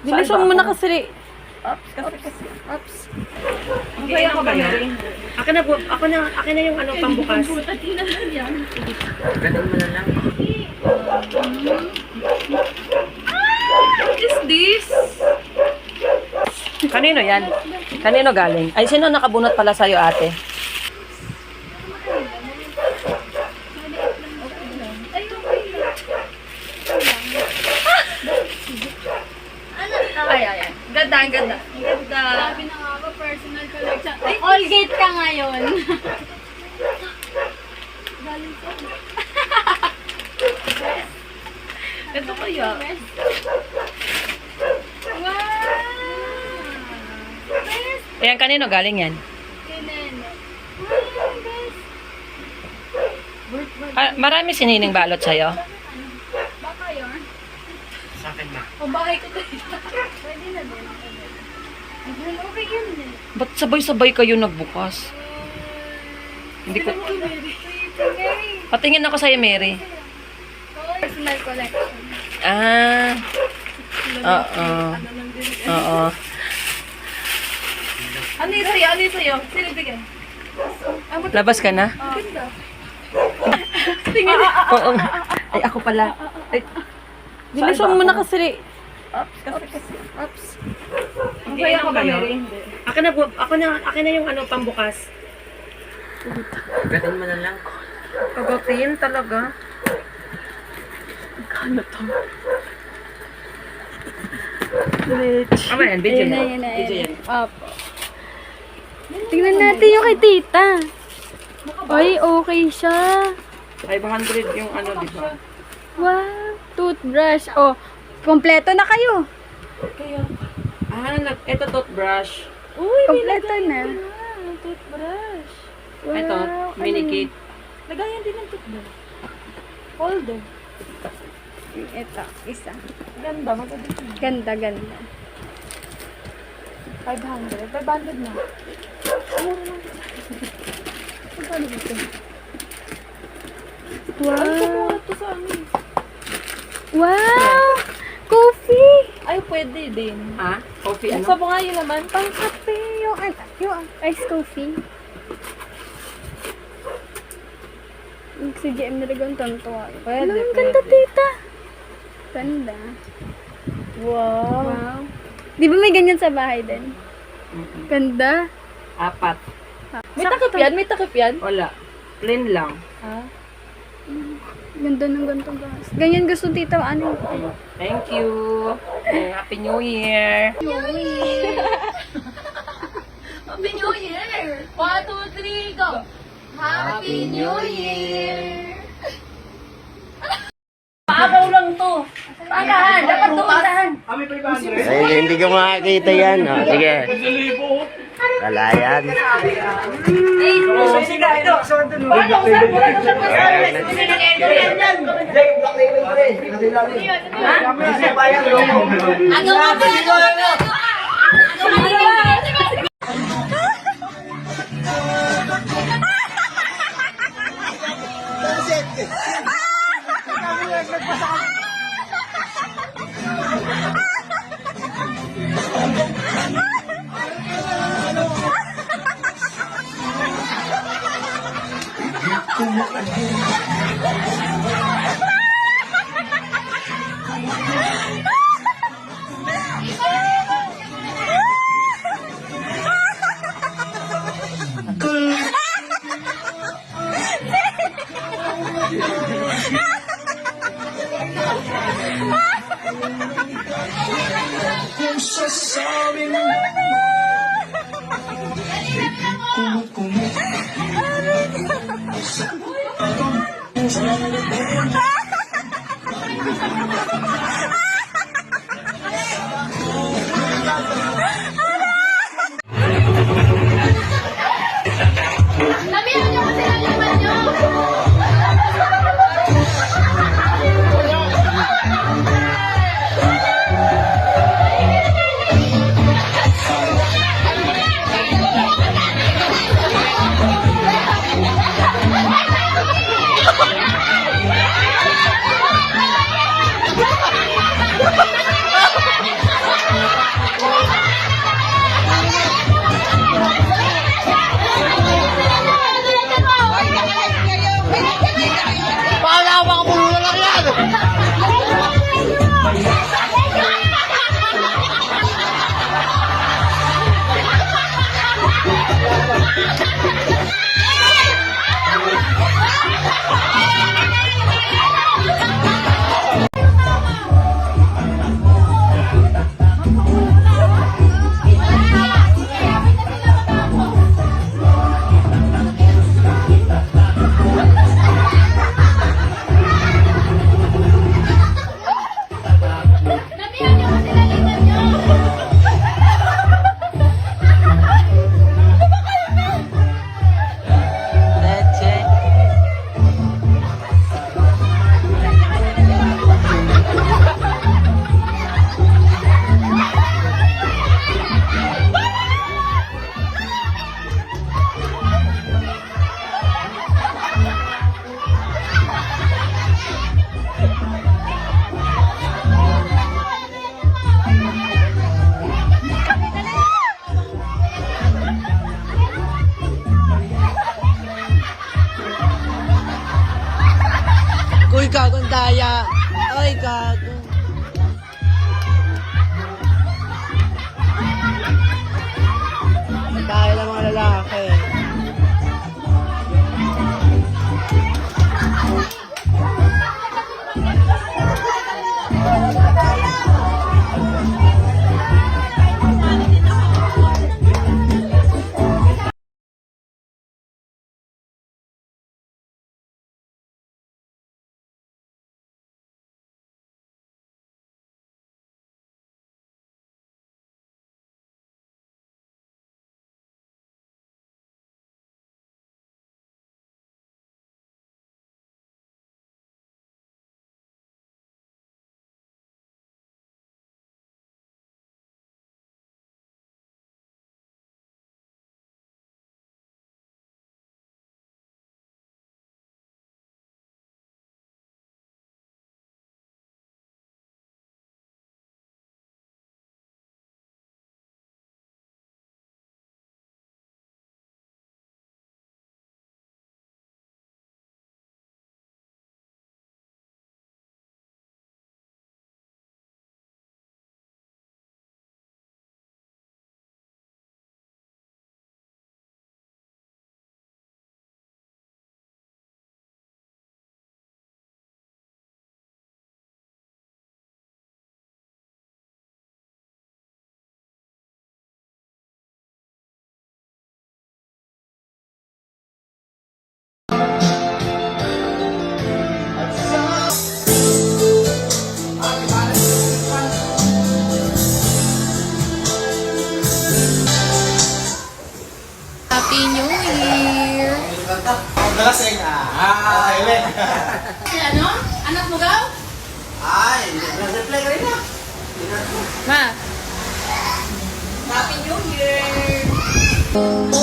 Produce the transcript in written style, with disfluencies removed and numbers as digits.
Bilisan mo na kasi. Ops. Ops. Okay, ako ba yun? Akin na yung ano, pambukas. Ganun mo na lang. What is this? Kanino yan? Kanino galing? Ay, sino nakabunot pala sa'yo, ate? Ay. Ganda. Sabi na nga ba, personal collection. Colgate ka ngayon. Galing ko. Ito kaya. Wow! Ayan, kanino galing yan? Kinene. Marami sinining balot sa'yo. Baka yun. Sa akin na. O bahay ko tayo. Pwede na din. Okay yun din. Ba't sabay-sabay kayo nagbukas? Hindi ko... Patingin ako sa'yo, Mary. Personal collection. Ah. Oo. Oo. Ano yung sa'yo? Sino bigyan? Labas ka na? Ganda. Oo. Ay, ako pala. Ay, Bilisan mo na kasi. Ops. Okay, ako ba yun? akin na yung ano, pambukas. Ganun mo na lang. Kagatin talaga. Ano to? Ama yan, video Ayun na, yan. yun na, Video yun yan. na. Opo. Tingnan natin yung kay tita. Ay, okay siya. 500 yung ano, di ba? Wow, toothbrush. Oh, kompleto na kayo. Ito toothbrush. Uy, Kompleto na. toothbrush. Wow, Ito, mini ano kit. Lagayan din ng toothbrush. Holder. Ito, isa. Ganda, maganda. Ganda. 500. 500 na. Mura lang. Magkano dito? Ano Wow. mura to sa amin? Wow! Coffee! Ay, pwede din. Ha? Coffee ano? Sa mga yun naman, pang Kape, yung iced coffee. Yung si GM nalagang tontuwa. Pwede, Ang ganda, pwede. tita. Ganda. Wow. Wow. Di ba may ganyan sa bahay din? Ganda. 4. May takip yan? Wala. Plain lang. Ha? Ganda ng gantong gas. Ganyan gusto tita, ano? Thank you. Happy New Year. Happy New Year! 1, 2, 3, go! Happy New Year! Paagaw lang to. Paagahan. Dapat tumuntahan. Ay, hindi ko makakita yan. Oh, sige. Wala yan. Ano nga ba? New Year! Si ano? Anak mo daw? Ma! Happy New Year!